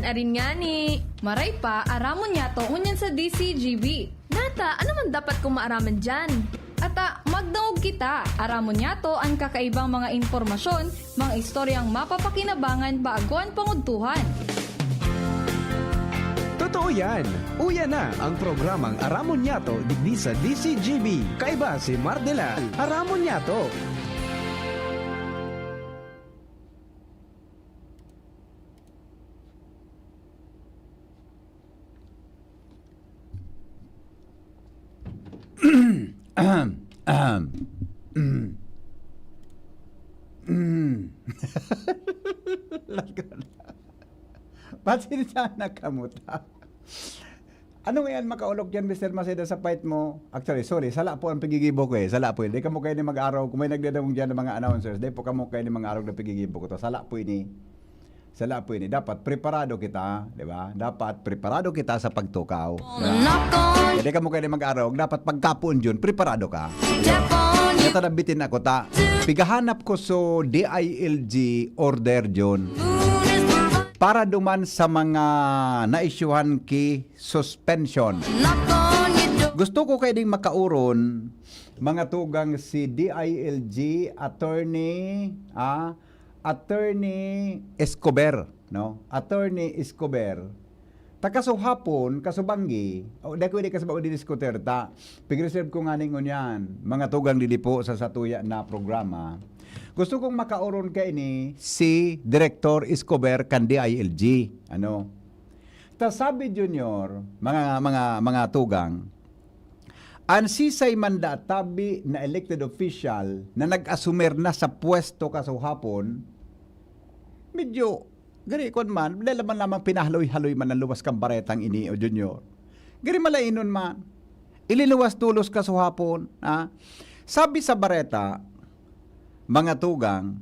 arin nga ni. Maray pa, aramon niya to unyan sa DCGB. Nata, ano man dapat kong maaraman dyan? Ata, magdaog kita. Aramon niya to ang kakaibang mga impormasyon, mga istoryang mapapakinabangan baaguan panguntuhan. Totoo yan. Uya na ang programang Aramon Yato digdi sa DCGB. Kaiba si Mardelan. Aramon Yato. Ba't siya nakamuta? Ano ngayon makaulog yan, Mr. Maceda, sa fight mo? Actually, sorry, sala po ang pagigibo ko eh. Sala po yun. Di ka mo kayo ni mag-araw. Kung may nagdadamong dyan ng mga announcers, di po ka mo kayo ni mga araw na pagigibo ko to. Sala po ini. Sala po ini. Dapat preparado kita, di ba? Dapat preparado kita sa pagtukaw. Diba? Di ka mo kayo ni mag-araw. Dapat pagkapuon dyan, preparado ka. Natanabitin ako ta. Pigahanap ko so DILG order dyan. Para duman sa mga naisyuhan ki suspension. Gusto ko kayo ding makauron mga tugang si DILG Attorney Escobar, no? Attorney Escobar. Takasuhapon, kasubanggi, dahil ko hindi kasabang didiskuter ta, pig-reserve ko nga ningon yan, mga tugang dilipo sa satuya na programa. Gusto kong makauron kay ni si Director Escobar kan DILG. Ano? Sabi Junior, mga tugang, ang sisay manda tabi na elected official na nag-asumer na sa pwesto kasuhapon, medyo gari kon man, lalaman lamang pinahaloy-haloy man ang luwas kang baretang ini o Junior. Gari malainon man. Ililuwas tulos kasuhapon, ha? Sabi sa bareta, mga tugang,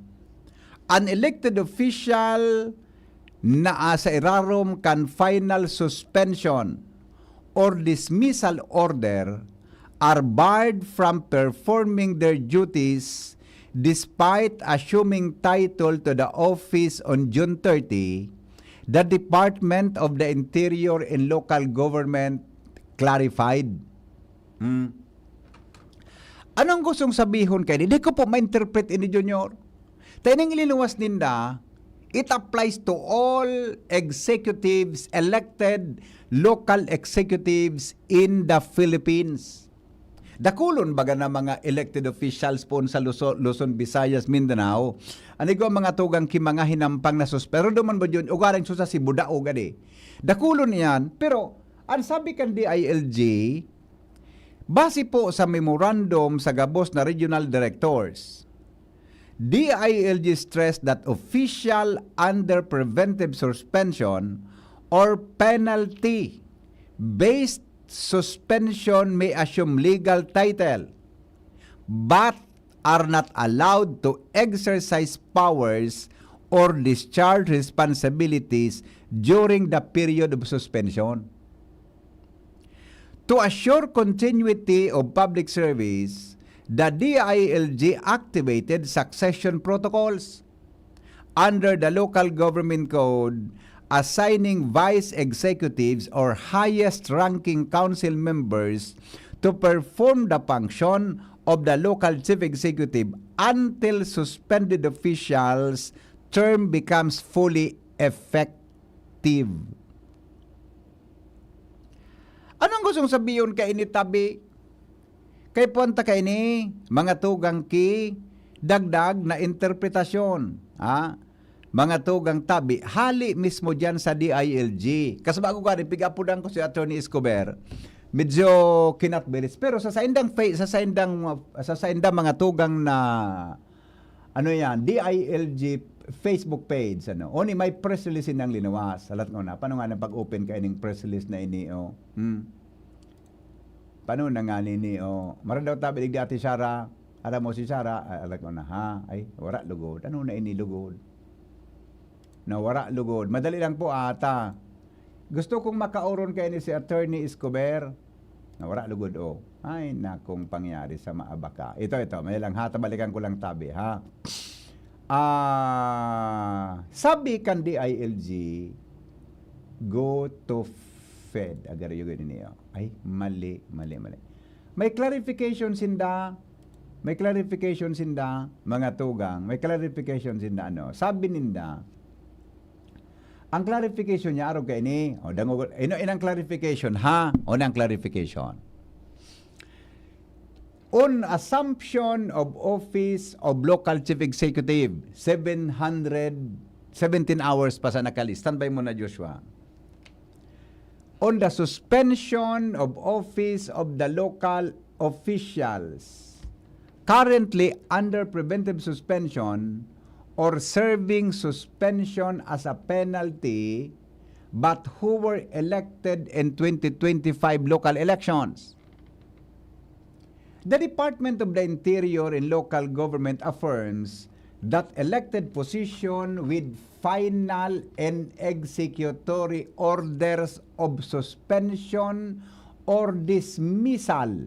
an elected official na sa irarom kan final suspension or dismissal order are barred from performing their duties despite assuming title to the office on June 30, the Department of the Interior and Local Government clarified. Anong gustong sabihon kayo? Hindi ko po ma-interpret ini, Junior. Tayo ililuwas ninda, it applies to all executives, elected local executives in the Philippines. Dakulon baga na mga elected officials po sa Luzon, Visayas, Mindanao. Ano ko mga tugang mga hinampang na pero duman ba yun, ugaring sa si Budao gani. Dakulon yan, pero ang sabi kan DILG, base po sa memorandum sa gabos na regional directors, DILG stressed that official under preventive suspension or penalty-based suspension may assume legal title but are not allowed to exercise powers or discharge responsibilities during the period of suspension. To assure continuity of public service, the DILG activated succession protocols under the Local Government Code, assigning vice executives or highest-ranking council members to perform the function of the local chief executive until suspended officials' term becomes fully effective. Anong gustong sabihin kay ini tabi? Kay punta kay ni mga tugang ki dagdag na interpretasyon, ha? Mga tugang tabi, hali mismo dyan sa DILG. Kasi bago ka rin, pigapudan ko si Attorney Escobar, medyo kinatbilis. Pero sa saindang mga tugang na, ano yan, DILG Facebook page, ano, oni may press release nang linawas. Salat ko na, paano nga nang pag-open kayo ng press release na ini, oh? Paano na nga nini, oh? Maran daw tabi, digdi ati Sarah, alam mo si Sarah, alat ko na, ha? Ay, wala lugod. Ano na ini lugod? Nawara lugod. Madali lang po ata. Gusto kong makauron kayo ni si Attorney Escobar. Nawara lugod o. Ay, nakong pangyari sa maabaka. Ito. May lang ha. Tabalikan ko lang tabi ha. Sabi kan DILG, go to Fed. Agar yung ganun niyo. Ay, mali. May clarification sinda, mga tugang, may clarification sinda, ano. Sabi ninda, ang clarification niya, araw ka ini, o dangog, inang clarification, ha? O nang clarification. On assumption of office of local chief executive, 17 hours pa sa nakali. Standby mo na, Joshua. On the suspension of office of the local officials currently under preventive suspension or serving suspension as a penalty but who were elected in 2025 local elections. The Department of the Interior and Local Government affirms that elected position with final and executory orders of suspension or dismissal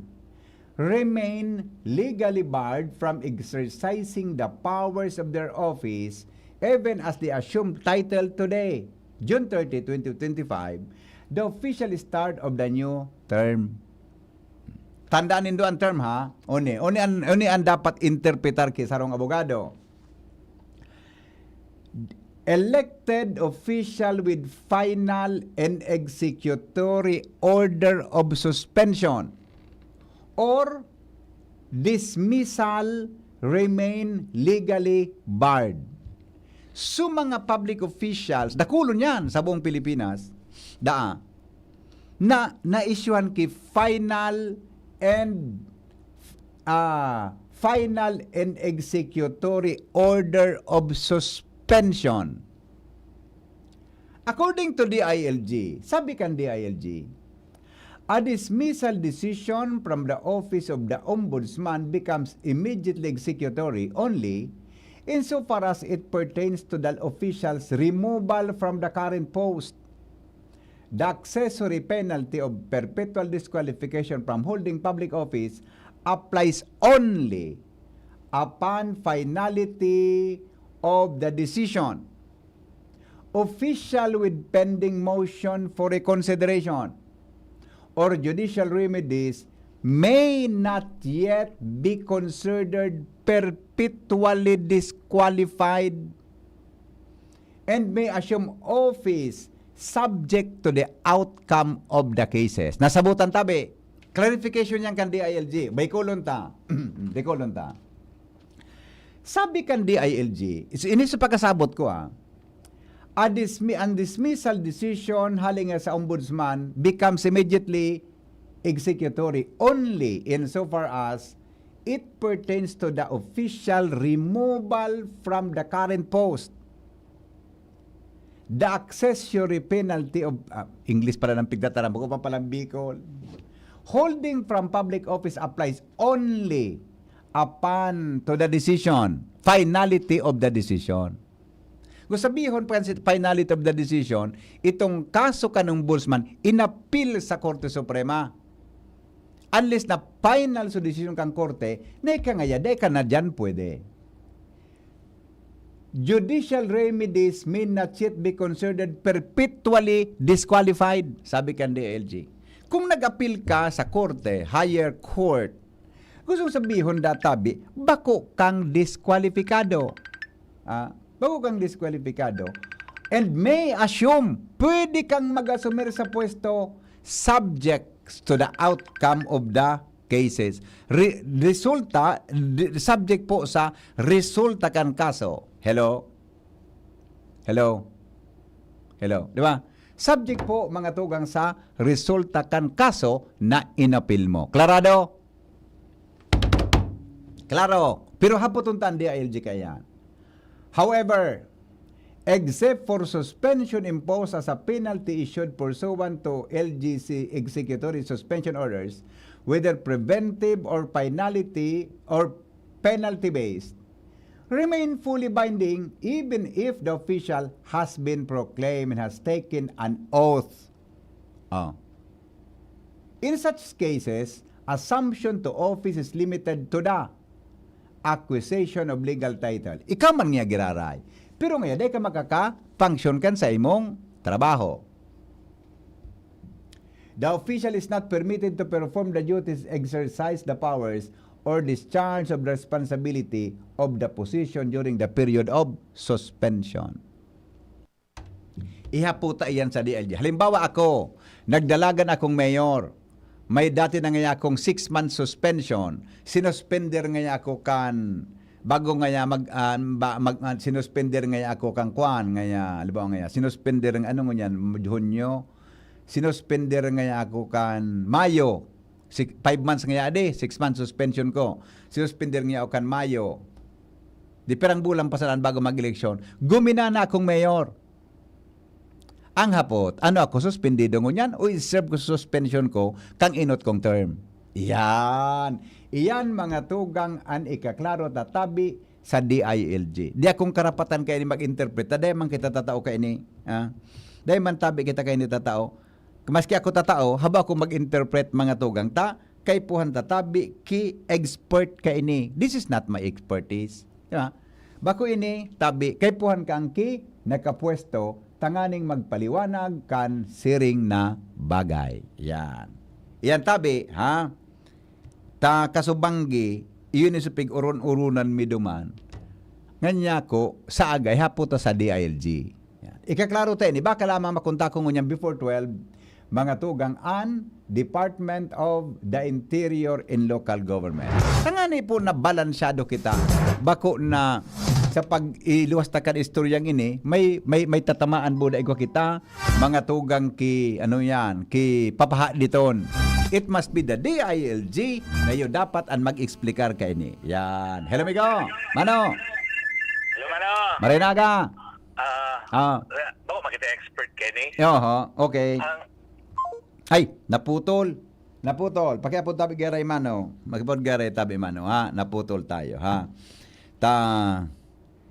remain legally barred from exercising the powers of their office even as they assume title today, June 30, 2025, the official start of the new term. Tandaan nindo ang term, ha? Oni ang dapat interpretar kisarong abogado. Elected official with final and executory order of suspension or dismissal remain legally barred. So mga public officials, dakulo niyan sa buong Pilipinas, na-issuean ki final and executory order of suspension. According to DILG, sabi kan DILG, a dismissal decision from the office of the ombudsman becomes immediately executory only insofar as it pertains to the official's removal from the current post. The accessory penalty of perpetual disqualification from holding public office applies only upon finality of the decision. Official with pending motion for reconsideration or judicial remedies may not yet be considered perpetually disqualified and may assume office subject to the outcome of the cases. Nasabutan tabi. Clarification yan kan DILG. Baykulon ta. Baykulon ta. Sabi kan DILG, ini sa pagkasabot ko ang dismissal decision haling sa ombudsman becomes immediately executory only insofar as it pertains to the official removal from the current post. The accessory penalty of English para ng pigdataran ko pa palang Bicol. Holding from public office applies only upon to the decision, finality of the decision. Kung sabihin pa finality of the decision, itong kaso ka ng ombudsman, inapil sa Korte Suprema. Unless na final sa decision kang korte, na ikangaya, da ka na dyan pwede. Judicial remedies may not yet be considered perpetually disqualified, sabi kan DILG. Kung nag-apil ka sa korte, higher court, gusto sabihin databi, bako kang diskwalifikado. Bago kang diskwalifikado, and may assume, pwede kang mag-assumer sa pwesto subject to the outcome of the cases. Subject po sa resulta kan kaso. Hello? Di ba? Subject po, mga tugang, sa resulta kan kaso na inapil mo. Klarado? Klaro. Pero hapotuntan DILG kaya. However, except for suspension imposed as a penalty issued pursuant to LGC executory suspension orders, whether preventive or penalty based, remain fully binding even if the official has been proclaimed and has taken an oath. In such cases, assumption to office is limited to the acquisition of legal title. Ikaw man nga giraray. Pero ngayon, di ka makaka-function kan sa imong trabaho. The official is not permitted to perform the duties, exercise the powers, or discharge of the responsibility of the position during the period of suspension. Ihaputa iyan sa DLG. Halimbawa ako, nagdalagan akong mayor. May dati na nga akong 6 months suspension. Sinuspender nga ako kan bago nga sinuspender nga ako kang kwan nga halimbawa nga sinuspender ng ano nga Hunyo. Sinuspender nga ako kan Mayo. 5 months nga ade, 6 months suspension ko. Sinuspender nga ako kan Mayo. Di perang bulan pa saan bago mag-eleksyon. Gumina na akong mayor. Ang hapot, ano ako, suspendido ngunyan o i-serve ko suspension ko kang inot kong term. Iyan. Iyan mga tugang an ikaklaro tatabi sa DILG. Di akong karapatan kayo ni mag-interpret. Dahil man kita tatao kayo ni. Dahil man tabi kita kayo ni tatao. Maski ako tatao, haba ako mag-interpret mga tugang ta, kay puhan tatabi ki expert kayo ni. This is not my expertise. Diba? Bako ini, tabi, kay puhan ka ang ki, nakapwesto, tanganing magpaliwanag kan siring na bagay. Yan. Yan tabi, ha? Ta kasubanggi, iyon isupig uron-urunan miduman. Nganya ko, sa agay, haputa sa DILG. Yan. Ikaklaro tayo ni, baka lamang makunta ko ngunyan before 12, mga tugang an Department of the Interior and Local Government. Tangani po na balansyado kita. Bako na sa pag-iluwas takan istoryang ini, may tatamaan buda igwa kita, mga tugang ki, ano yan, ki papaha diton. It must be the DILG na yun dapat ang mag-explikar ka ini. Yan. Hello, amigo. Mano? Hello, Mano. Marinaga. Bako makita expert ka ni? Oho, okay. Ang Ay, naputol. Naputol. Pakiapod tabi garay mano. Magpod garay tabi mano, ha? Naputol tayo, ha?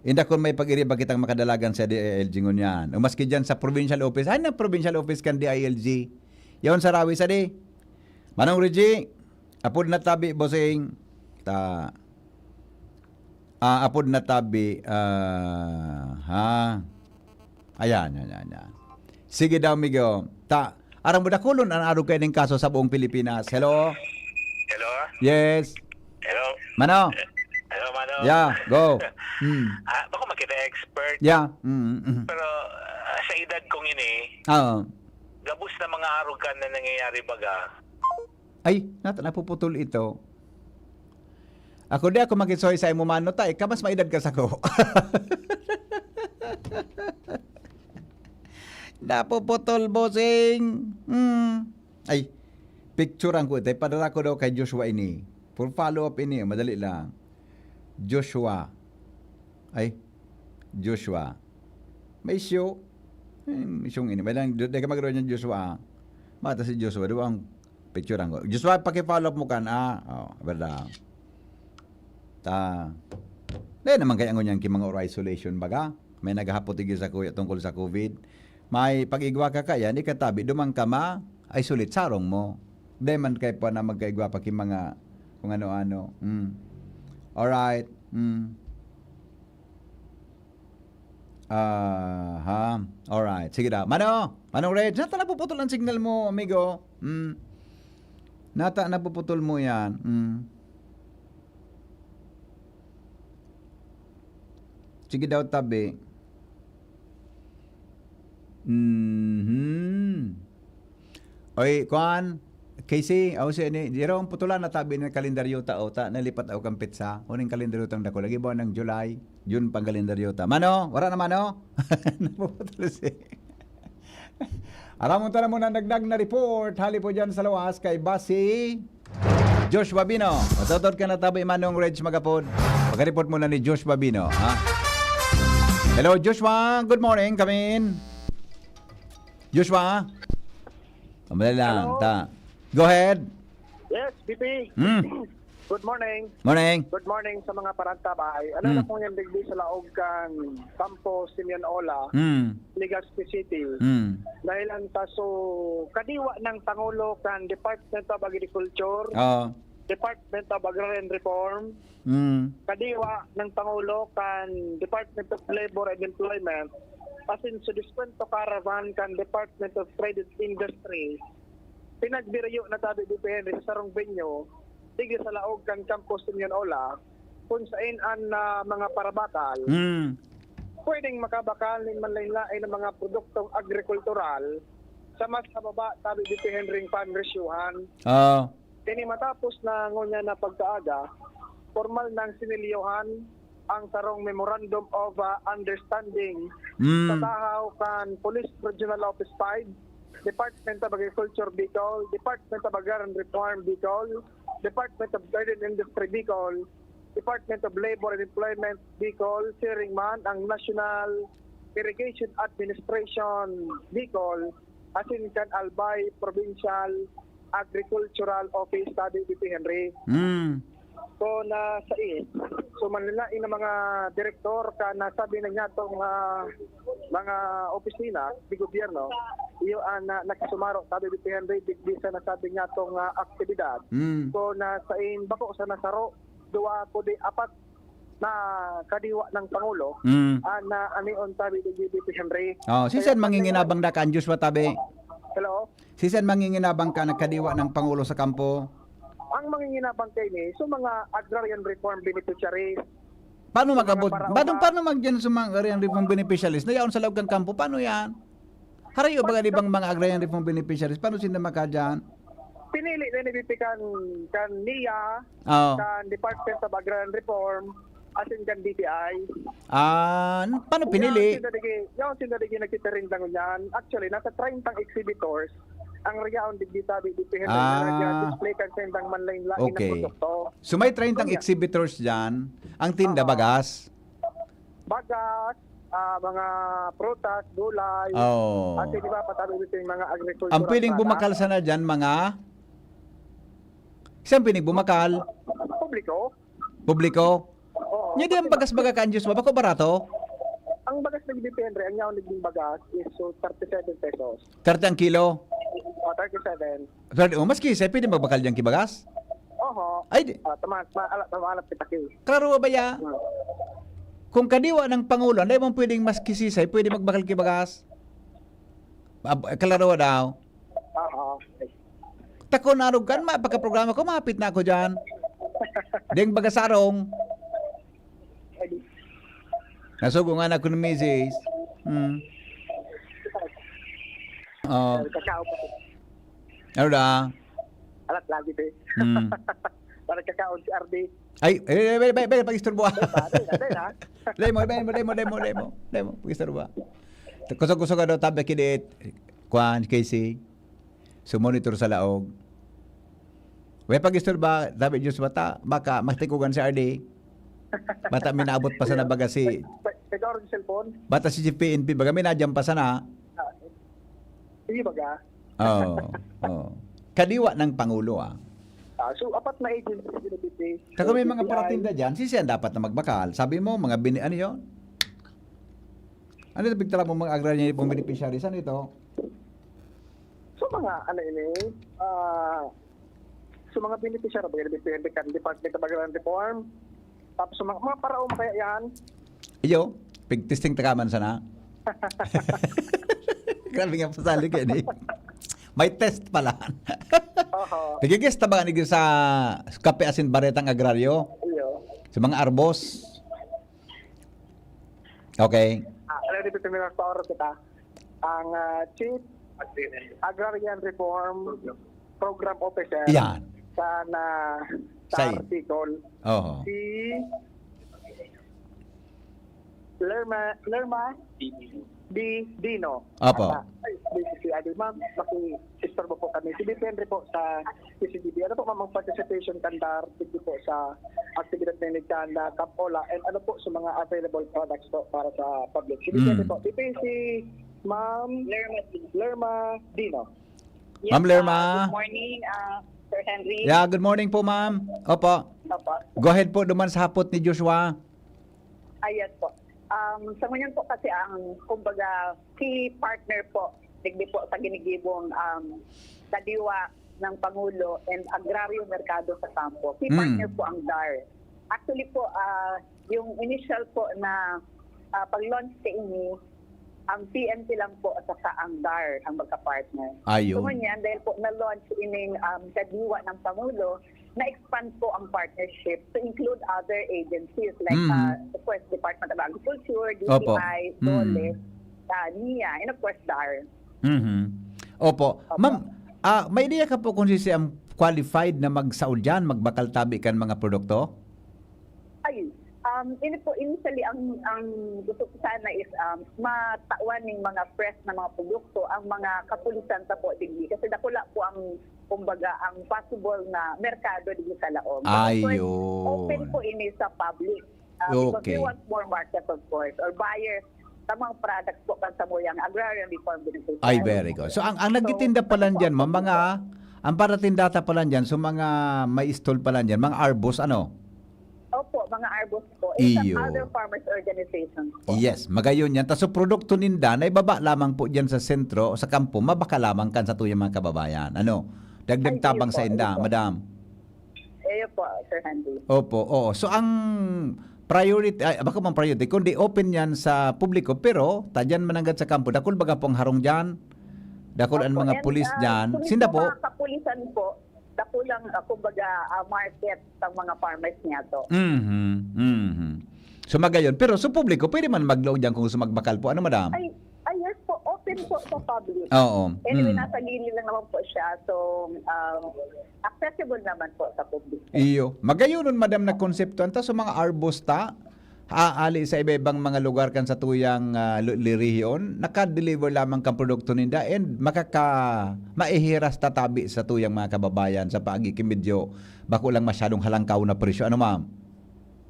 Inda kung may pag-iriba kitang makadalagan sa DILG ngunyan. Umaski dyan sa provincial office. Ay, na provincial office kan DILG. Yaon sa rawi sa di. Manong Reggie, apod na tabi, bossing. Apod na tabi, ha? Ayan. Sige daw, Migo. Arang mo dakulon ang araw kayo ng kaso sa buong Pilipinas. Hello? Hello? Yes. Hello? Mano? Hello, Mano. Yeah, go. Bako makita expert. Yeah. Pero sa edad kong ini, gabus na mga arugan na nangyayari baga. Ay, napuputol ito. Ako di ako makisoy sa imo mano tay, kamas maedad ka sa ko. Napuputol, bossing. Ay, picturean ko ito. Padala ko daw kay Joshua ini. For follow up ini, madali lang. Joshua. Joshua. May show. Isyong ini. May lang, di ka magkaroon niya Joshua. Mata si Joshua. Doon ang picturean ko. Joshua, paki-follow up mo kan. Berda. Dahil naman kaya ngunyan mga oral isolation baga. May naghahapot tigil sa kuya tungkol sa COVID. May pag-igwa ka kaya, di katabi, dumang ka isolate sarong mo. Dahil man kayo pa na magkaigwa pa kung mga, kung ano-ano. Alright. Alright. Sige daw. Manong Red, nata napuputol ang signal mo, amigo. Nata napuputol mo yan. Sige daw tabi. Oy, kuan, Casey, si ni, diro ang putulan na tabi ng kalendaryo ta nalipat ako kang pitsa. Uning kalendaryo tang dako lagi ba ng July, June pang kalendaryo ta. Mano, wala na mano. Napuputol si. Aram mo ta na muna nagdag na report hali po diyan sa lawas kay Basi Joshua Bino. Matutod ka na tabi manong Reg magapod. Pag-report muna ni Joshua Bino, ha? Hello Joshua, good morning, come in. Joshua? Madali lang. Go ahead. Yes, BP. Good morning. Morning. Good morning sa mga parantabay. Ano na pong yung digdi sa laog kan Campo Simeon Ola, Legazpi City. Dahil ang taso kadiwa ng Pangulo kan Department of Agriculture, Department of Agrarian Reform, kadiwa ng Pangulo kan Department of Labor and Employment, asin sa diskwento caravan kan Department of Trade and Industry, pinagbirayo na tabi DPN sa sarong venue, tigil sa laog kang Campus Simeon Ola, kung saan ang mga parabakal, pwedeng makabakal ng manlain-lain ng mga produktong agrikultural sa mas kababa tabi DPN ring panresyuhan. Kini matapos na ngunya na pagkaaga, formal nang sinilyohan ang sarong Memorandum of Understanding sa tahaw kan Police Regional Office 5, Department of Agriculture Bicol, Department of Agrarian Reform Bicol, Department of Garden Industry Bicol, Department of Labor and Employment Bicol, sharing man ang National Irrigation Administration Bicol, asin kan Albay Provincial Agricultural Office sabi DP Henry. So na sa so manlilain ng mga direktor ka nasabi na niya tong mga opisina di gobyerno iyo nakisumaro sabi DP Henry bisa na sabi niya tong aktibidad. So na sa bako sa nasaro duwa po di apat na kadiwa ng Pangulo na anion sabi DP Henry. Sisan manginginabang da kan Diyos tabi. Hello? Sisan manginginabang ka nagkadiwa ng Pangulo sa kampo? Ang manginginabang kay ni so mga agrarian reform beneficiaries. Paano magabot? Paano magdiyan sa mga agrarian reform beneficiaries? Nayaon sa loob ng kampo, paano yan? Harayo ba ibang mga agrarian reform beneficiaries? Paano sila makadyan? Pinili na ni kan NIA, kan Department of Agrarian Reform, asin kan DTI. Paano pinili? Yung sindadigi nagtitirindang yan. Actually, nasa 30 exhibitors ang riyaon digitabi DPN na display kan sendang manlain-lain ng produkto. So may 30 exhibitors dyan. Ang tinda bagas? Bagas, mga prutas, gulay. At di ba patabi dito yung mga agricultural. Ang piling bumakal sana dyan mga? Isang piling bumakal? Publiko? Nya di ang bagas-baga ka Diyos ba? Bako barato? Ang bagas nagdepende, ang yaon naging bagas is so 37 pesos. 30 ang kilo? 37. Mas kisa, pwede magbakal dyan kibagas? Ay, tamalap kita kayo. klaro ba ya? Kung kadiwa ng Pangulo, hindi mo pwedeng mas kisisay, pwede magbakal kibagas? Klaro daw? Tako na arugan, pagka-programa ko, mapit na ako dyan. Deng bagasarong. Nasugo nga na ko ng misis. Ano da? Alat lagi te. Para kakaon si RD. Ay, pag-istorbo. Demo. Pag-istorbo. Kusog-kusog ka daw tabi kidit. Kwan, Casey. Sumonitor sa laog. Pag-istorbo, tabi Diyos bata, baka matikugan si RD. Bata minaabot pa sa nabaga si... Ikaw rin cellphone? Bata si PNP, baga minadyan pa sana. Hindi baga? Kadiwa ng Pangulo so, apat na agencies binibigay. Kaya may mga paratinda dyan, sisiyan dapat na magbakal. Sabi mo, mga ano yun? Ano ito pagtala mo mga agrarian pong beneficiaries? Ano ito? So, mga so mga beneficiary, depende kan Department of Agrarian Reform. Tapos mga paraong kaya yan. Iyo, pig-testing takaman sana. Grabe nga pasali ka ni. May test pala. Nagigis ta ba ni sa Kape Asin Baretang Agraryo? Sa mga arbos? Okay. Ready to terminal pa oras kita. Ang Chief Agrarian Reform Program Officer. Yan. Sa article. Si Lerma Dino. Apo. Si Adi Ma'am, maki-sister po kami. Si Depende po sa PCDB. Ano po ma'am ang participation kandar dito po sa aktibidad ng Nigtanda, Kapola, and ano po sa mga available products po para sa public. Si Depende po. Si Ma'am Lerma Dino. Yes, Ma'am Lerma. Good morning, Sir Henry. Yeah, good morning po ma'am. Opo. Go ahead po duman sa hapot ni Joshua. Yes po. Sa ngayon po kasi ang kumbaga key partner po digdi po sa ginigibong kadiwa ng Pangulo and Agrario Merkado sa Kampo. Key partner po ang DAR. Actually po yung initial po na pag-launch sa ini ang PNP lang po at saka ang DAR ang magka-partner. Ayun. So ngunyan, dahil po na-launch ining kadiwa ng Pangulo, na-expand po ang partnership to include other agencies like, of course, Department of Agriculture, Opo. DTI, DOLE, NIA, and of course, DAR. Opo. Ma'am, may idea ka po kung siyang qualified na magsaul dyan, magbakal tabi kan mga produkto? Ayun. Ini po, initially, ang gusto ko sana is matawan ng mga fresh na mga produkto ang mga kapulisan sa po digdi. Kasi dakula po ang, kumbaga, ang possible na merkado digdi sa laom. So, of course, Ayun. open po ini sa public. Because Okay. we want more market, of course, or buyers sa mga products po kan sa muyang agrarian reform beneficiary. Ay, very good. So, ang nagtitinda pa lang dyan, ma'am, ang paratindata pa lang dyan, so mga may stall pa lang dyan, mga arbos, ano? Opo, mga arbos po. And Iyo. some other farmers organizations po. Yes, magayon yan. Tapos so, produkto ninda, na ibaba lamang po dyan sa sentro, o sa kampo, mabaka lamang kan sa tuyang mga kababayan. Ano? Dagdag Ay, tabang iyo po, sa inda, iyo po. madam. Ayun po, Sir Handy. Opo, oo. So, ang priority, baka mang priority, kundi open yan sa publiko, pero, tadyan mananggat sa kampo, dakol baga pong harong dyan, dakol ang Opo, mga and, pulis dyan. sulit Sinda po? Mga kapulisan po, dakulang, kumbaga, market ng mga farmers niya to. So, magayon. Pero sa publiko, pwede man maglaw dyan kung gusto magbakal po. Ano, madam? Ay, yes po, open po sa public. Oo. Anyway, nasa gilid lang naman po siya. So, accessible naman po sa public. Iyo. Magayonon, madam, na konsepto. Anta sa mga arbosta, aali sa iba-ibang mga lugar kan sa tuyang lirihiyon, naka-deliver lamang kang produkto ninda and maihiras tatabi sa tuyang mga kababayan sa pagikimedyo bako lang masyadong halangkaw na presyo. Ano, ma'am?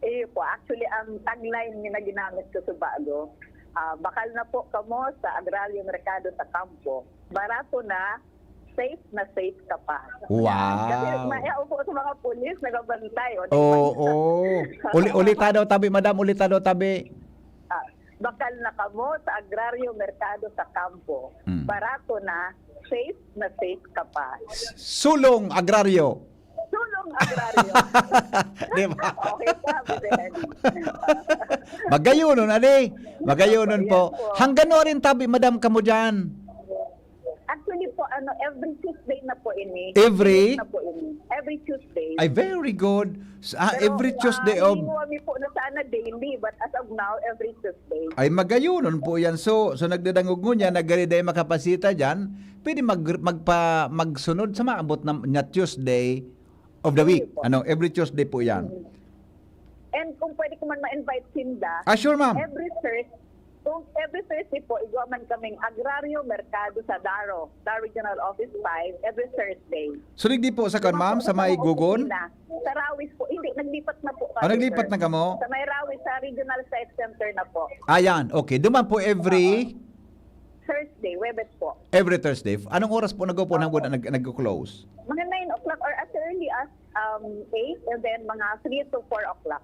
Eh po, actually, ang tagline na ginamit ko sa bago, bakal na po kamo sa agraryo merkado sa kampo, barato na safe ka pa. Wow. Kasi maya po sa mga pulis, nagabantay. Oo. Ulita daw tabi, madam, ulita daw tabi. Bakal na kamo sa agraryo merkado sa kampo, barato na safe ka pa. Sulong agraryo. Sulong agraryo. Di ba? Okay pa, Biden. Magayonon, ade. Magayonon po. Hanggang no rin tabi, madam, kamo dyan. Actually po, every Tuesday na po ini. Every? Na po ini. Every Tuesday. Ay, very good. Pero, Every Tuesday of... Hindi po na sana daily, but as of now, every Tuesday. Ay, magayonon po yan. So nagdadangog mo niya, nagaliday makapasita dyan, pwede magsunod sa maabot na Tuesday of the week. Ano, every Tuesday po yan. And kung pwede ko man ma-invite Sinda, Sure, ma'am. every Thursday po, igawa man kaming agraryo merkado sa Dar Regional Office 5, every Thursday. So, di po sa kan, ma'am, sa may Gugon? Sa Rawis po. Hindi, naglipat na po. Naglipat na kamo? Sa may Rawis, sa Regional Site Center na po. Ayan, okay. Duman po every Thursday, Webes po. every Thursday. Anong oras po nag-go po nag-close? Mga 9 o'clock or as early as 8 and then mga 3 to 4 o'clock.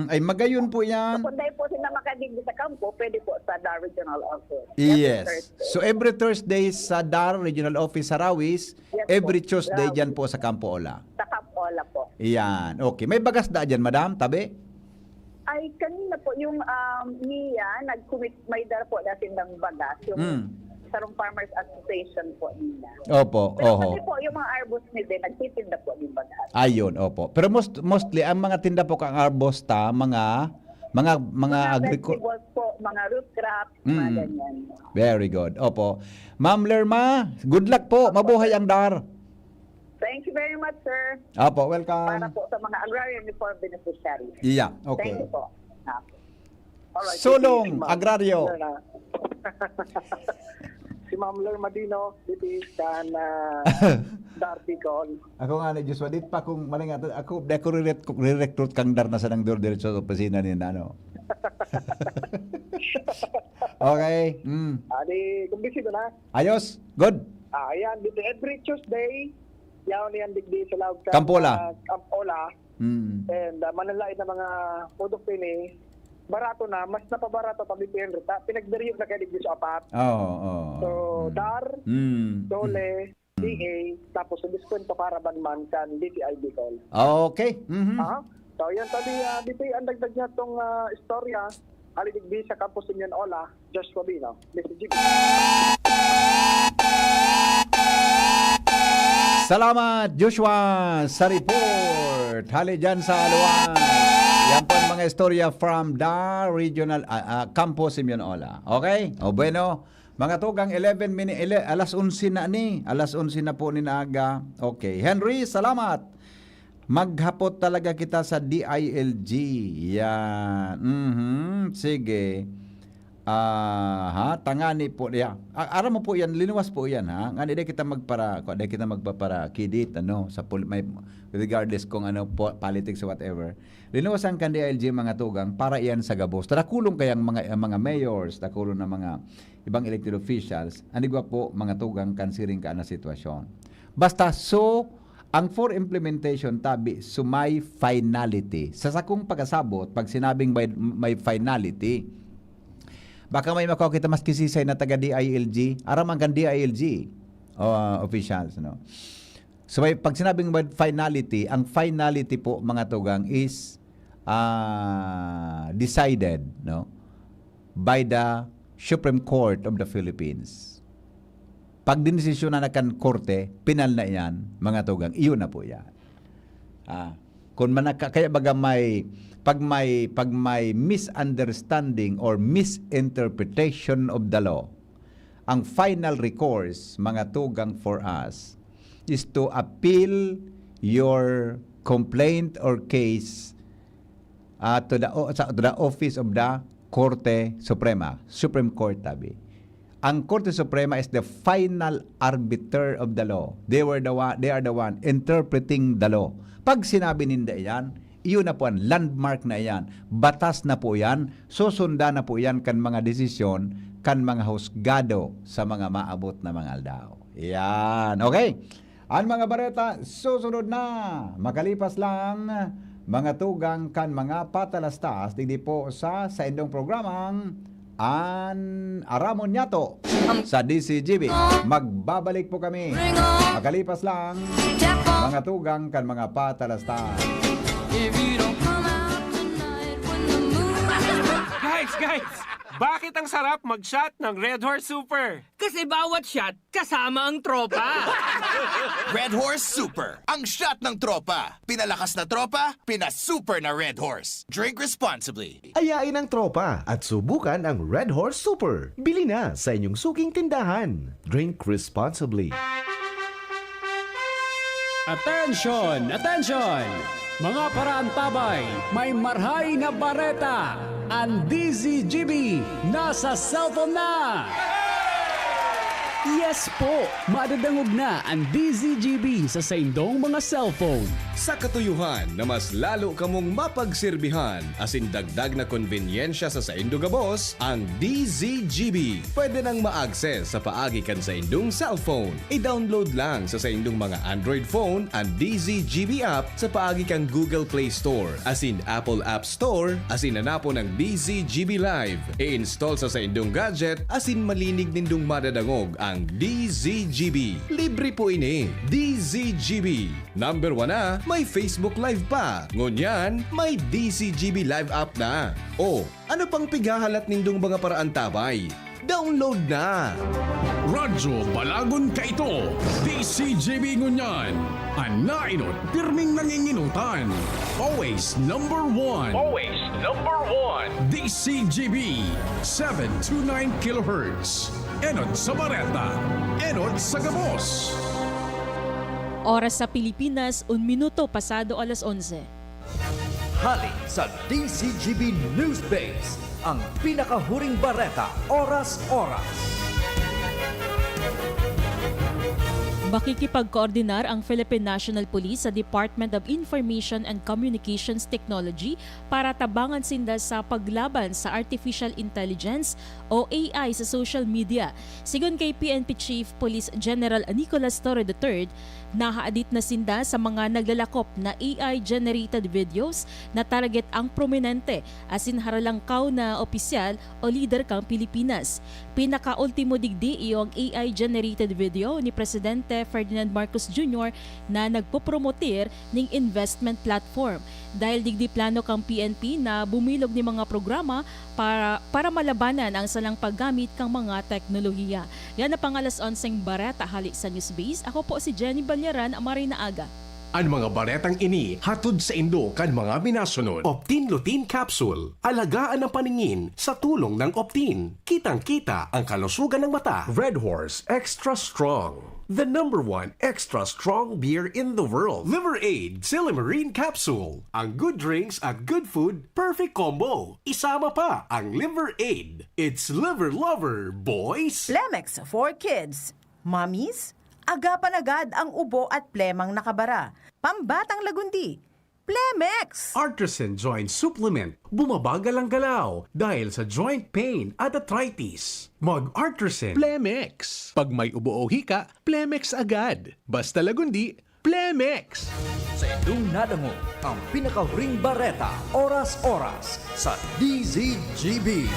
Ay, magayon po yan. So, kung dahil po sila makadigdi sa kampo, pwede po sa Dar Regional Office. Yes. So every Thursday sa DAR Regional Office sa Rawis, Yes, every po. Tuesday Rawis. dyan po sa Campo Ola. Sa Campola po. Yan. Okay. May bagas da dyan, madam? Tabi? Ay, kanina po, yung NIA, may dala po natin ng bagas, yung Sarong Farmers Association po nila. Opo. Pero Oho. kasi po, yung mga arbos nila, nagtitinda po ng bagas. Ayun, opo. Pero mostly, ang mga tinda po kang arbosta, mga vegetables po, mga root crops, mga ganyan. Very good. Opo. Ma'am Lerma, good luck po. Mabuhay ang DAR. Thank you very much, sir. Opo, Para welcome. po sa mga agrarian reform beneficiaries. Yeah, Thank okay. you po. Alright. Sulong, agraryo. Si Ma'am Lerma Dino, dito kan Darby Call. Ako nga na Joshua, dit pa kung malingat ako re-recruit kang dar na sa nang door diretso sa opisina ni ano. Okay. Adi, kumbisido na. Ayos. Good. Ayan, dito every Tuesday, yaw niyan digdi sa lawag ka. Campola. Campola. And manalait na mga produkto ni barato na, mas napabarato pa BPN Rita. Pinagdariyo na kaya digdi sa apat. So, DAR, DOLE, DA, tapos sa diskwento karaban man kan DTI Bicol. Okay. So, yan tali, dito ang dagdag niya itong istorya. alidigdi sa Campus Simeon Ola, Joshua Bino, DCGB. Salamat, Joshua, sa report. Hali dyan sa Aluan. Yan po ang mga istorya from the regional Campus Simeon Ola. Okay? O bueno, mga tugang 11 minutes, alas 11 na ni. Alas 11 na po ni Naaga. Okay. Henry, salamat. Maghapot talaga kita sa DILG. Yan. Sige. Tangani po. Yeah. Aram mo po yan, linuwas po yan, ha? Nga di kita magpapara kidit, sa may, regardless kung politics or whatever. Linuwasan kan DILG mga tugang para iyan sa gabos. Tarakulong kayang mga mayors, takulong na mga ibang elected officials, anigwa po mga tugang kansiring ka na sitwasyon. Basta ang for implementation tabi may finality. Sa sakong pagkasabot, pag sinabing may finality, baka may makuha kita mas kisisay na taga DILG, araman kan DILG officials, no? So pag sinabing finality, ang finality po mga tugang is decided, no, by the Supreme Court of the Philippines. Pag dinesisyon na kan korte, pinal na yan, mga tugang, iyon na po yan. Kung kaya baga pag may misunderstanding or misinterpretation of the law, ang final recourse, mga tugang, for us is to appeal your complaint or case to the office of the Korte Suprema, Supreme Court tabi. Ang Korte Suprema is the final arbiter of the law. They are the one interpreting the law. Pag sinabi ninda yan, iyon na po yan, landmark na yan, batas na po yan, susunda na po yan kan mga desisyon, kan mga husgado sa mga maabot na mga aldao. Yan, okay? Ang mga bareta, susunod na. Makalipas lang, mga tugang kan mga patalastas, digdi po sa indong programang Aramon Nyato sa DCGB. Magbabalik po kami. Makalipas lang, mga tugang kan mga patalastas. Guys! Bakit ang sarap mag-shot ng Red Horse Super? Kasi bawat shot, kasama ang tropa. Red Horse Super, ang shot ng tropa. Pinalakas na tropa, pinasuper na Red Horse. Drink responsibly. Ayain ang tropa at subukan ang Red Horse Super. Bili na sa inyong suking tindahan. Drink responsibly. Attention! Attention! Mga paraantabay, may marhay na bareta. Ang DZGB nasa cellphone na! Yes po! Madadangog na ang DZGB sa saindong mga cellphone. Sa katuyuhan na mas lalo kamong mapagserbihan asin dagdag na konbenyensya sa saindong gabos, ang DZGB pwede nang ma-access sa paagi kan sa indong cellphone. I-download lang sa saindong mga Android phone ang DZGB app sa paagi kang Google Play Store asin Apple App Store asin hanapo ng DZGB Live. I-install sa saindong gadget asin malinig nindong madadangog ang DZGB. Libre po ini. DZGB. Number 1 na, may Facebook Live pa. Ngunyan, may DZGB Live app na. O, ano pang pigahalat nindong mga paraan tabay? Download na! Radyo Balagon ka ito. DCGB ngunyan. Anainot, pirming nanginginutan. Always number 1. Always number 1. DCGB 729 kHz. Enot sa Bareta. Enot sa Gabos. Oras sa Pilipinas, 1 minuto pasado alas 11. Hali sa DCGB News Base, ang pinakahuring bareta, oras-oras. Makikipagkoordinar ang Philippine National Police sa Department of Information and Communications Technology para tabangan sinda sa paglaban sa Artificial Intelligence o AI sa social media. Sigon kay PNP Chief Police General Nicolas Torre III, nahaadit na sinda sa mga naglalakop na AI-generated videos na target ang prominente asin haralangkaw na opisyal o leader kang Pilipinas. Pinaka-ultimo digdi iyong AI-generated video ni Presidente Presidente Ferdinand Marcos Jr. na nagpopromotir ng investment platform. Dahil digdi plano kang PNP na bumilog ni mga programa para malabanan ang salang paggamit kang mga teknolohiya. Yan na pangalas 11 bareta hali sa Newsbase. Ako po si Jenny Balyaran, Marina Aga. Ang mga baretang ini hatod sa Indo kan mga minasunod. Optin Lutein Capsule. Alagaan ang paningin sa tulong ng Optin. Kitang-kita ang kalusugan ng mata. Red Horse Extra Strong. The #1 extra strong beer in the world. Liver Aid Silimarine Capsule. Ang good drinks at good food, perfect combo. Isama pa ang Liver Aid. It's liver lover, boys. Plemex for kids. Mommies, agapan agad ang ubo at plemang nakabara. Pambatang lagundi. Plemex! Artisan Joint Supplement. Bumabagal ang galaw dahil sa joint pain at arthritis. Mag-Artisan Plemex. Pag may ubo o hika, Plemex agad. Basta lagundi, Plemex. Sa inyong nadango, ang pinakahuring bareta, oras-oras sa DZGB.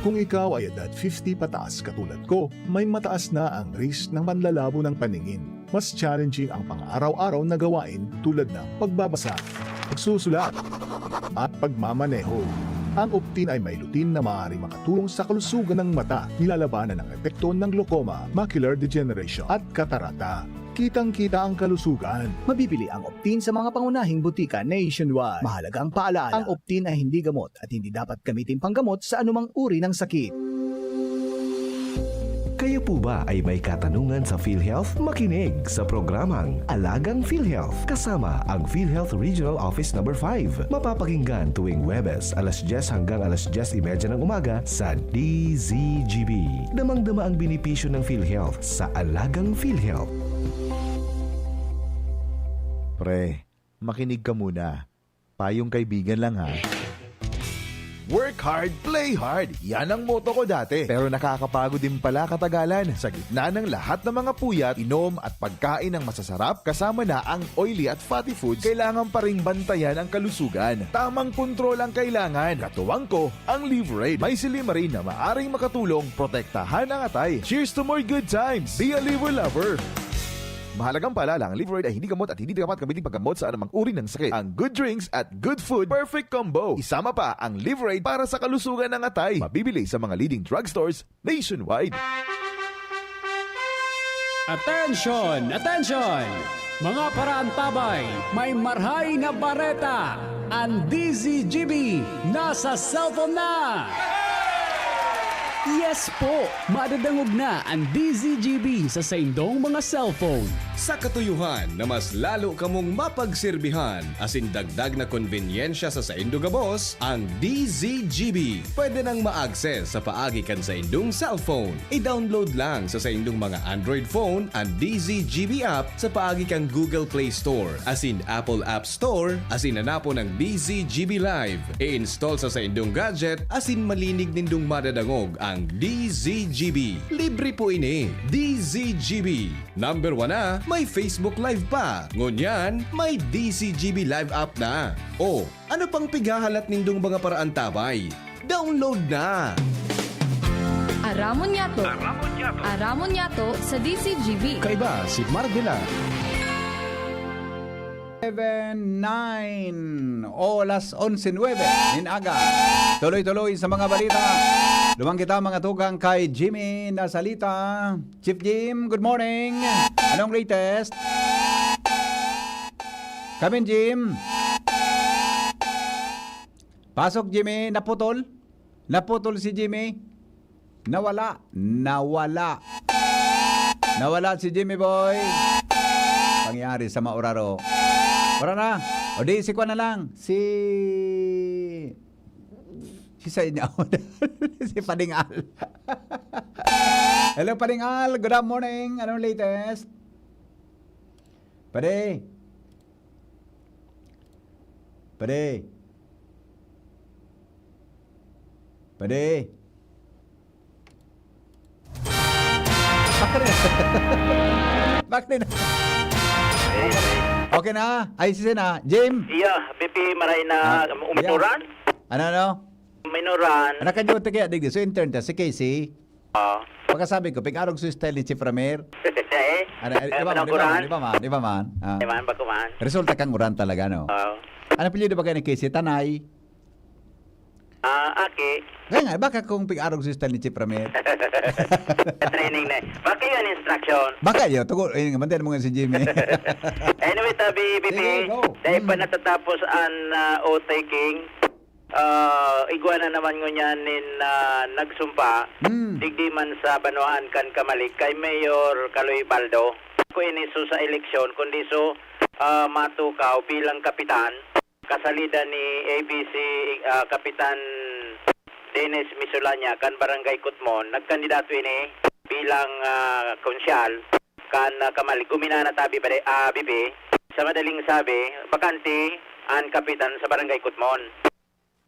Kung ikaw ay edad 50 pataas katulad ko, may mataas na ang risk ng panlalabo ng paningin. Mas challenging ang pang-araw-araw na gawain tulad ng pagbabasa, pagsusulat, at pagmamaneho. Ang Optin ay may lutein na maaaring makatulong sa kalusugan ng mata, nilalabanan ang epekto ng glaucoma, macular degeneration at katarata. Kitang-kita ang kalusugan. Mabibili ang Optin sa mga pangunahing butika nationwide. Mahalagang paalala, ang Optin ay hindi gamot at hindi dapat gamitin panggamot sa anumang uri ng sakit. Kayo po ba ay may katanungan sa PhilHealth? Makinig sa programang Alagang PhilHealth kasama ang PhilHealth Regional Office No. 5. Mapapakinggan tuwing Huwebes, alas 10 hanggang alas 10:30 ng umaga sa DZGB. Damang-dama ang benepisyo ng PhilHealth sa Alagang PhilHealth. Pre, makinig ka muna. Payong kaibigan lang ha. Work hard, play hard. Yan ang motto ko dati. Pero nakakapagod din pala katagalan. Sa gitna ng lahat ng mga puyat, inom at pagkain ng masasarap, kasama na ang oily at fatty foods, kailangan pa ring bantayan ang kalusugan. Tamang kontrol ang kailangan. Katuwang ko, ang Liver Aid. May silimarin na maaring makatulong protektahan ang atay. Cheers to more good times. Be a liver lover. Mahalagang paalala, ang Liver Aid ay hindi gamot at hindi dapat gamitin paggamot sa anumang uri ng sakit. Ang good drinks at good food, perfect combo. Isama pa ang Liver Aid para sa kalusugan ng atay. Mabibili sa mga leading drugstores nationwide. Attention! Attention! Mga paraantabay, may marhay na bareta. Ang DZGB nasa cellphone na! Yes po! Madadangog na ang DZGB sa saindong mga cellphone. Sa katuyuhan na mas lalo kamong mapagsilbihan, asin dagdag na konbinyensya sa saindong gabos, ang DZGB. Pwede nang ma-access sa paagi kan sa indong cellphone. I-download lang sa saindong mga Android phone ang DZGB app sa paagi kang Google Play Store, asin Apple App Store, asin hanapo ng DZGB Live. I-install sa saindong gadget, asin malinig nindong madadangog ang DZGB. Libre po ini. DZGB. Number 1 na, may Facebook Live pa. Ngunyan, may DZGB Live app na. O, ano pang pigahalat nindong mga paraan tabay? Download na! Aramon Yato. Aramon Yato sa DZGB. Kaiba si Mardila. 7:09 oras 11:09 Aga. Tuloy-tuloy sa mga balita. Lumang kita mga tugang kay Jimmy Nasalita. Chief Jim, good morning. Anong latest? Come in, Jim. Pasok, Jimmy. Naputol? Naputol si Jimmy. Nawala si Jimmy boy. Pangyari sa Mauraro. Wala na. O di, si Kwan na lang. Si sa inyo. Si Padingal. Hello, Padingal. Good morning. Anong latest? Pade. Bakit na? Okay na? Ay, sisi na. Jim? Iya, pipi maray na umituran? Ano? Minuran. Anak kanyo kaya digdi. So, intern ta si Casey. Pagkasabi ko, pag-arog sa style ni Chief Ramer. Di ba man? Di man, bakuman. Resulta kang uran talaga, no? Oo. Ano pilyo ba kayo ni Casey? Tanay? Aki. Kaya nga, baka kung pag-arog sa style ni Chief Ramer. Training na. Baka yun instruction. Baka yun. Tugo, mantin mo nga si Jimmy. Anyway, tabi, BP. Dahil pa natatapos ang o-taking, iguana naman ko niyan nagsumpa, digdi man sa Banuan kan Kamalik, kay Mayor Caloy Baldo. Ko iniso sa eleksyon, kundi so matukaw bilang kapitan, kasalida ni ABC Kapitan Dennis Misulanya kan Barangay Kutmon, nagkandidato ini bilang konsyal kan Kamalik. Uminana tabi ba BP, sa madaling sabi, bakante ang kapitan sa Barangay Kutmon.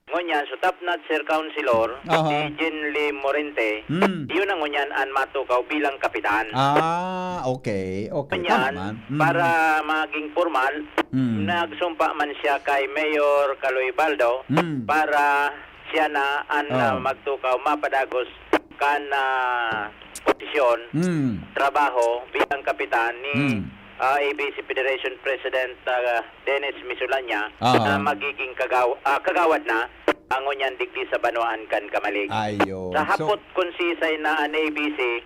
Ngunyan, so top notch Sir Councilor, si Jenly Morente, yun ang ngunyan ang matukaw bilang kapitan. Okay. Ngunyan, para maging formal, nagsumpa man siya kay Mayor Caloy Baldo para siya na ang magtukaw mapadagos kan posisyon, trabaho bilang kapitan ni ABC Federation President Dennis Misulanya na magiging kagawad na ang ngunyan digdi sa Banuan kan Kamalik. Sa hapot konsisay na ang ABC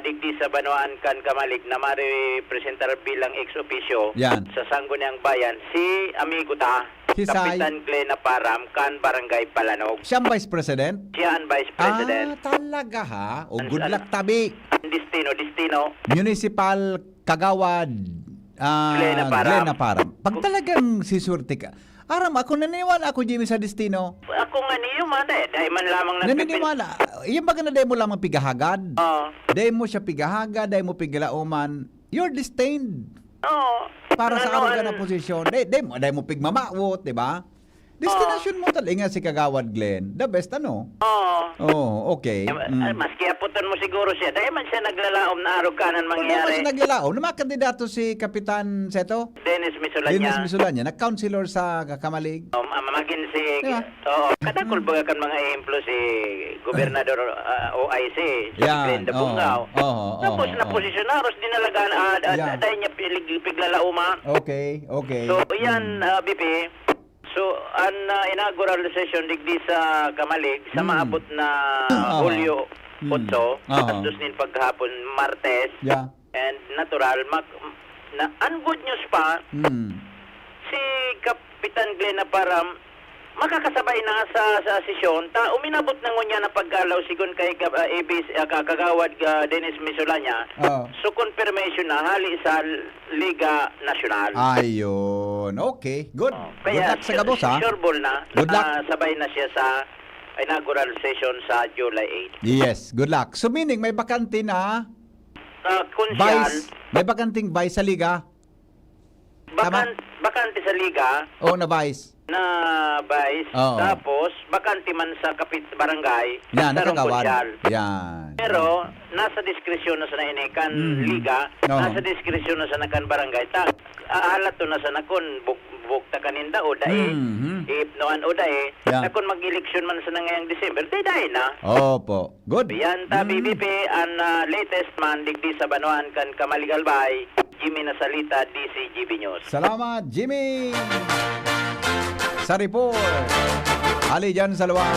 digdi sa Banuan kan Kamalik na ma-representar bilang ex-officio sa Sangguniang Bayan si amigo ta Kapitan Glena Param kan Barangay Palanog. Siya ang Vice President? Siya ang Vice President. Talaga ha? O good luck tabi. Destino. Municipal Kagawad Glena Param. Pag talagang sisurti ka, Aram, ako naniniwala ako, Jimmy, sa destino. Ako nga niyo, dahil man lamang naniniwala. Iyan baga na dahil mo lamang pigahagad. Dahil mo siya pigahagad, dahil mo pigilauman. You're destined. Para sa araw ka na posisyon. Dahil mo pigmamawot, di ba? Destination mo talaga si Kagawad Glenn. The best, ano? Okay. Maski aputan mo siguro siya. Dahil man siya naglalaom na arog kanan mangyari. Dahil man siya naglalaom. Namakandidato si Kapitan Seto? Dennis Misulanya. Nag-counselor sa Kamalig. Magin si... Kadakol ba kan mga ehemplo si Gobernador OIC, si Glenda Bungaw. Tapos na posisyonaros dinalagaan dahil niya piglalauma. Okay. So, yan, BP. So, ang inaugural session digdi sa Kamalig sa maabot na Hulyo 8, tapos din paghapon Martes, and natural, ang good news pa, si Kapitan Glena Param, makakasabay na sa sesyon, uminabot na ngunya na paggalaw sigon kay Kagawad Dennis Misulanya. So confirmation na hali sa Liga Nacional. Ayun. Okay. Good. Good luck sa Gabos, ha? Sure ball na. Good luck. Sabay na siya sa inaugural session sa July 8. Yes. Good luck. So meaning may bakante na Vice. May bakanting Vice sa Liga. Bakante sa Liga. Na Vice. Tapos bakante man sa barangay. Yan, nakagawad. Yan. Pero nasa diskresyon na sa nainikan Liga, nasa diskresyon na sa nakan barangay. Ahalat to na sa nakon bukta kaninda o dae. Ipnoan o dae. Nakon mag-eleksyon man sa ngayong December, dae na. Opo. Good. Yan ta BBP ang latest man digdi sa Banuan kan Kamaligalbay. Jimmy Nasalita, DCGB News. Salamat, Jimmy! Sa report, ali dyan sa luwas.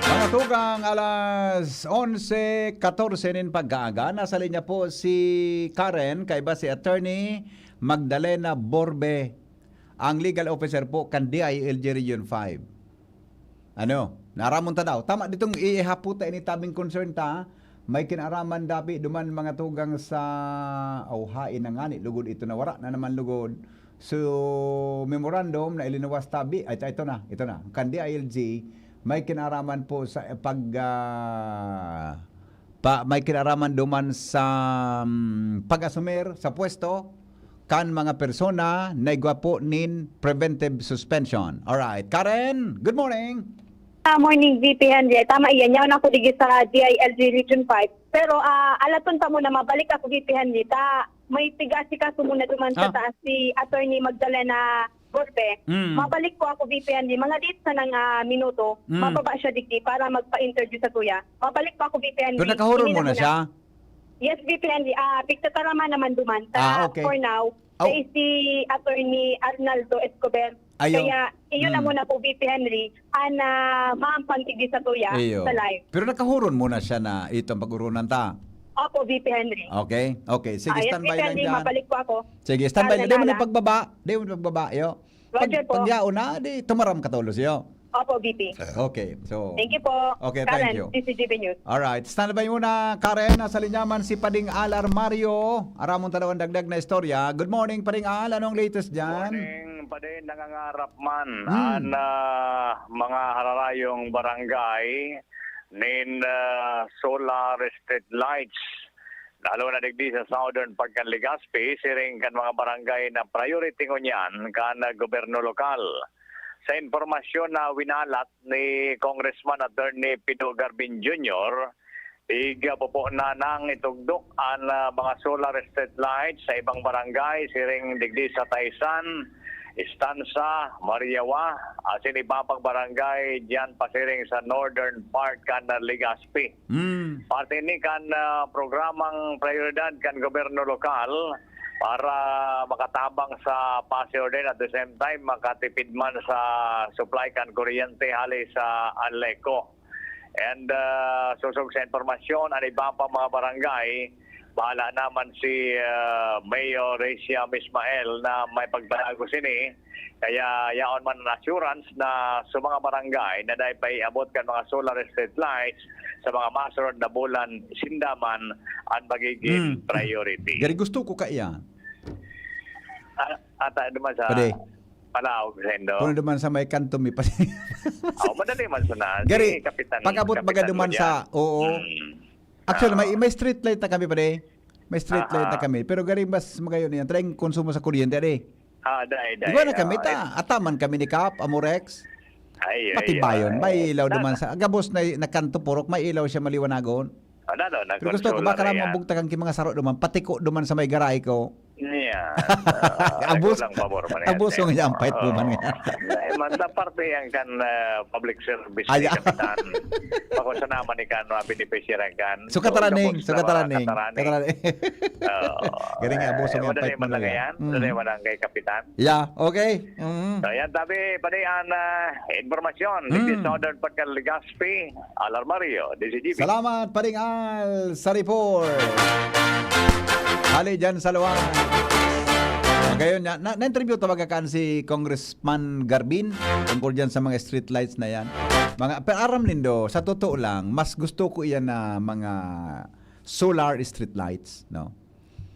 Mga tugang alas 11:14 nin pagkaaga. Nasa linya po si Karen, kaiba si Attorney Magdalena Borbe, ang legal officer po kan DILG Region 5. Naramunta daw. Tama ditong ihaputa ini tabing concern ta. May kinaraman dabi duman mga tugang sa hain na ngani. Lugod ito na wara na naman lugod. So, memorandum na ilinawas tabi. Ito na. Kan DILG, may kinaraman po sa may kinaraman duman sa pag-asumer sa pwesto kan mga persona na igwapo nin preventive suspension. Alright. Karen, good morning. Morning, VP Henry. Tama iyan. Yaw na ako digi sa DILG Region 5. Pero alaton ta mo na mabalik ako, VP Henry. May tigasi ka muna duman sa taas si Attorney Magdalena Gorte, mabalik ko ako VP Henry, mga dito sa nang minuto, mababa siya digdi para magpa-interview sa tuya. Mabalik ko ako VP Henry. Pero nakahuron mo na siya? Yes, VP Henry. Pigtatarama naman duman. Okay. For now, is si Attorney Arnaldo Escobar. Ayaw. Kaya, iyon na muna po VP Henry, maampantigdi sa tuya Iyo. sa live. Pero nakahuron mo na siya na itong pag-urunan ta. Opo, VP Henry. Okay? Okay. Sige, Yes, standby VP lang Henry, dyan. mabalik po ako. Sige, standby lang. Di mo Nala. na pagbaba. Di mo na pagbaba. Yo. Roger po. Pagyaon na, di tumaram ka tulos. Yo. Opo, VP. Okay. So, Thank you po. Okay, Karen, thank you. DCGB News. Alright, standby muna Karen, nasa linyaman si Pading Al Armario. Aramon talagang dagdag na istorya. Good morning Pading Al, anong latest dyan? Morning pa din, nangangarap man ang mga hararayong barangay nin solar street lights. Lalo na digdi sa Southern Pagkan Legazpi, siring kan mga barangay na priority ngunyan kan gobyerno lokal. Sa informasyon na winalat ni Congressman Attorney Pino Garbin Jr., po na nang itugdok ang mga solar street lights sa ibang barangay, siring digdi sa Taysan, Estanza, Mariawa, asin ibabang barangay diyan pasiring sa northern part kan Legazpi. Parte ni kan programang prioridad kan gobyerno lokal para makatabang sa paseo din at the same time makatipid man sa supply kan kuryente hali sa Aleco. And susog sa informasyon, ang iba pa mga barangay, bahala naman si Mayor Recia Mismael na may pagbago sini. Kaya yaon man ang assurance na sa mga barangay na dahil pa iabot kan mga solar street lights sa mga masunod na bulan, sindaman ang magiging priority. Gari gusto ko kaya. Ata naman sa Palaog, Sendo. Kung naman sa may kanto mi pa. Madali man sa Gari, Kapitan. pag-abot baga duman sa, Actually, may street light na kami pa rin. May street light na kami. Pero gari, mas magayon yan. Trying konsumo sa kuryente rin. Di ba na kami ta? Ataman kami ni Kap, Amorex. Pati bayon. May ilaw duman sa, agabos na kanto purok, may ilaw siya maliwanagon. Pero gusto ko, baka lang mabugtakan ki mga saro duman, patiko duman sa may garay ko. Abos lang pabor man. Abos ng yang pait mo man. Manda parte yang kan public service ni kapitan. Pako sa naman ni kan beneficiary kan. Sukataraning. Garing abos ng yang pait mo lang. Dali man kay kapitan. Yeah, okay. So yan tabi padian informasyon di Southern Pagkan Legazpi, Al Armario, DCGB. Salamat Pading Al sa report. Hali dyan sa luwan. Ngayon, na-interview tawaga kan si Congressman Garbin tungkol dyan sa mga street lights na yan. Pero aram lindo, sa totoo lang, mas gusto ko iyan na mga solar street lights. No?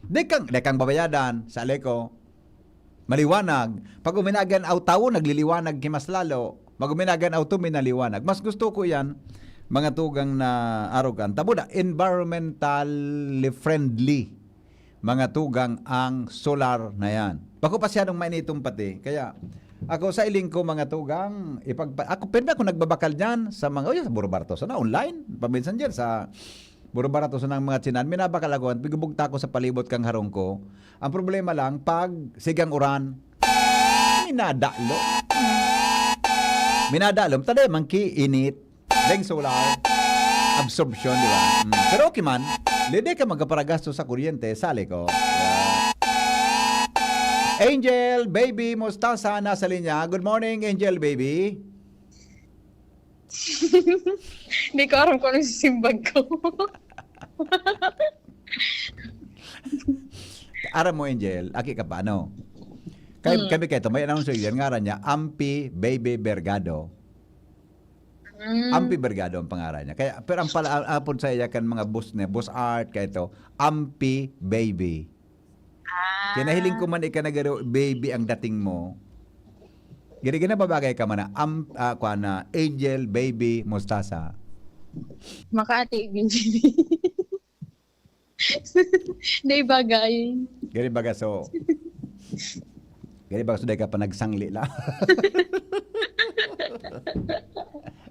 Dekang babayadan sa Aleco, maliwanag. Pag uminagan aw nagliliwanag kimas lalo. Pag uminagan aw minaliwanag. Mas gusto ko iyan, mga tugang na arogan. Tabuda, environmentally friendly mga tugang ang solar na yan. Bako pa siya nung mainitong pati. Kaya ako sa iling ko mga tugang, ako pwede ako nagbabakal dyan sa mga, sa Burro Barato na online. Paminsan dyan sa Burro Barato ng mga tsinan. Minabakal ako, bigubugta ko sa palibot kang harong ko. Ang problema lang, pag sigang uran, minadalo. Taday, mangki, init, deng solar, absorption, di ba? Pero okay man, lede ka magkaparagasto sa kuryente, sali ko. Angel, baby, mustasa, nasa linya. Good morning, Angel, baby. Hindi ko alam kung anong sisimbag ko. Aram mo, Angel, aki ka pa, ano? Kami kayo, may announcer yan, ngaran niya, Ampi Baby Bergado. Ampi Bergado ang pangalan niya. Kaya, pero ang apon sa iya kan mga boss art, kaya ito, Ampi Baby. Kaya nahiling ko man nagaro baby ang dating mo. Gina babagay ka man na Angel, Baby, Mustasa. Makati, Benji. Day bagay. Gani baga so. Gani baga so day ka pa nagsangli la.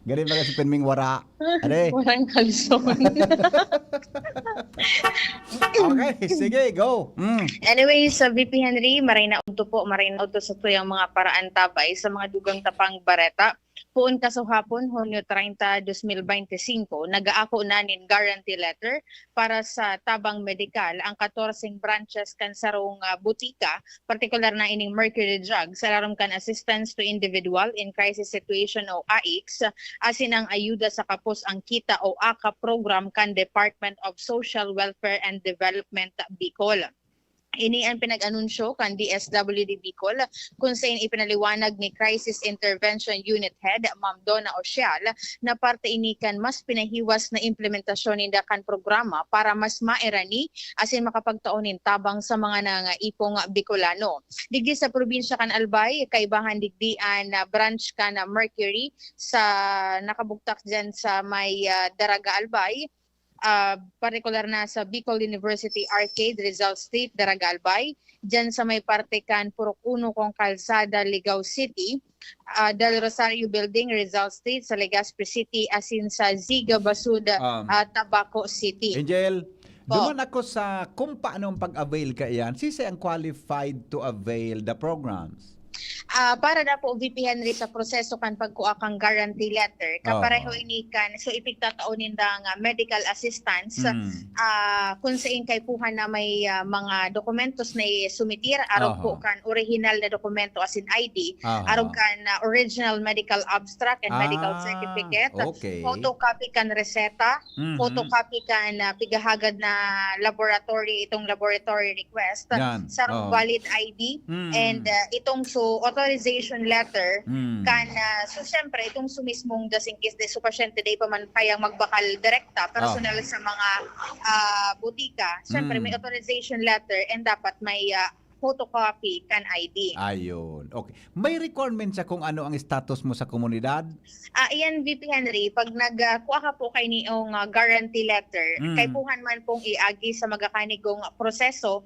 Ganun ba kasi penming wara? Ade. Warang kalson. Okay, sige, go. Anyway, sa VP Henry, maray na udto sa tuyang mga paraan tabay sa mga dugang tapang bareta. Puon kasuhapon, Hunyo 30, 2025, nag-aako na nin guarantee letter para sa tabang medikal ang 14 branches kan sarong butika, partikular na ining Mercury Drug, sa larom kan assistance to individual in crisis situation o AICS, asin ang ayuda sa kapos ang kita o AKA program kan Department of Social Welfare and Development Bicol. Ini ang pinag-anunsyo kan DSWD Bicol kung saan ipinaliwanag ni Crisis Intervention Unit Head Ma'am Donna Ocial na parte ini kan mas pinahiwas na implementasyon ninda kan programa para mas mairani asin makapagtaonin tabang sa mga nangaipong Bicolano. Digdi sa probinsya kan Albay, kaibahan digdian na branch kan Mercury sa nakabuktak dyan sa may Daraga Albay. Partikular na sa Bicol University Arcade, Rizal State, Daraga Albay, dyan sa may parte kan Purok 1 kong Kalsada, Ligao City, Del Rosario Building, Rizal State, sa Legazpi City, asin sa Ziga Basud, Tabaco City. Angel, duman ako sa kung paano pag-avail ka iyan. Sisi ang qualified to avail the programs? Para na po VP Henry sa proseso kan pagkuha kang guarantee letter kapareho ini kan so ipigtataonin da nga medical assistance kung saan kay puhan na may mga dokumentos na sumitir araw po kan original na dokumento as in ID araw kan original medical abstract and medical certificate, photocopy kan reseta, photocopy kan pigahagad na laboratory request, sarong valid ID, and itong authorization letter kan so syempre itong sumismong dasingkis de so pasyente day pa man kayang magbakal direkta personal sa mga butika, syempre may authorization letter and dapat may photocopy kan ID. Ayun. Okay. May requirement sa kung ano ang status mo sa komunidad? Iyan VP Henry, pag nagkuha ka po kay niong guarantee letter, kay puhan man pong iagi sa magakanigong proseso,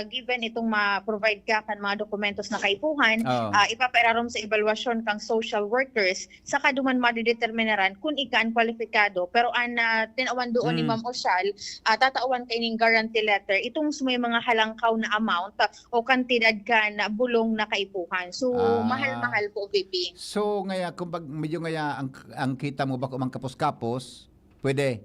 given itong ma-provide ka kan mga dokumentos na kaipuhan, ipapairarom sa evaluasyon kang social workers, saka duman madideterminaran kung ikaan kwalifikado, pero an tinawan doon ni Ma'am Ocial, tatawan kay ning guarantee letter, itong may mga halangkaw na amount o kantidad ka na bulong na kaipuhan. So, mahal-mahal po, VP. So, ngaya, kung medyo ngaya ang kita mo ba kung kapos-kapos, pwede?